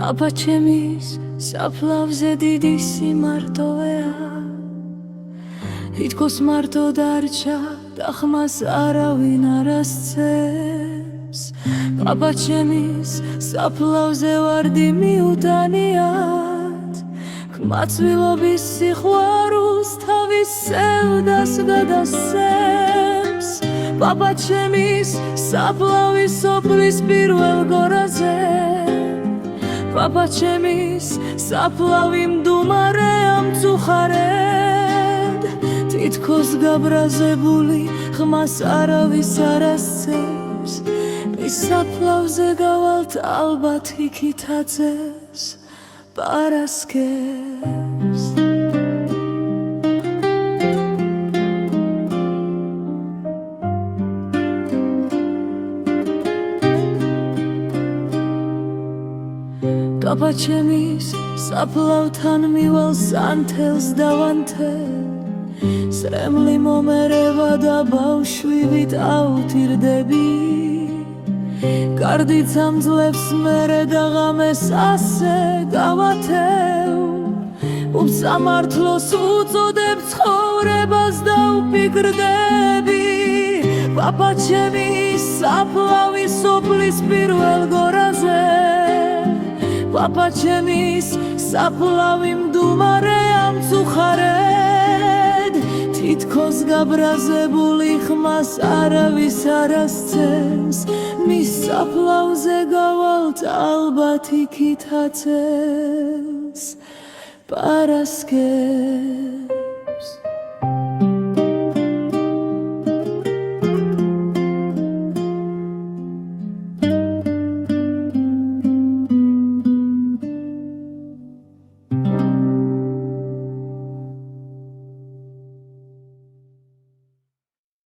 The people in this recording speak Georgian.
აბა ჩემის საფლავზე დიდი სიმარტოვეა თითქოს მარტო დარჩა და ხმას არავინ არ ასცემს აბა ჩემის საფლავზე ვარდი მიუტანიათ ხმაწვილობის სიყვარულს თავის სევდას გადასცემს აბა ჩემის საფლავის სოფლის პირველ გორაზე აბა ჩემის საფლავი მდუმარეა მწუხარედ თითქოს გაბრაზებული ხმას არავის არ ასცემს მის საფლავზე გავალთ ალბათ იქით აწევს პარასკევს აბა ჩემის საფლავთან მივალ სანთელს დავანთელ სრემლი მომერევა და ბავშვივით ავთირდები გარდით ამძლევს მერე და ღამეს ასე გავათევ უსამართლოს უწოდებ ცხოვრებას და ვფიქრდები აბა ჩემის საფლავი სოფლის პირველ გორაზე აბა ჩემის საფლავი მდუმარეა მწუხარედ თითქოს გაბრაზებული ხმას არავის არ ასცემს მის საფლავზე გავალთ ალბათ იქით აწევს პარასკევს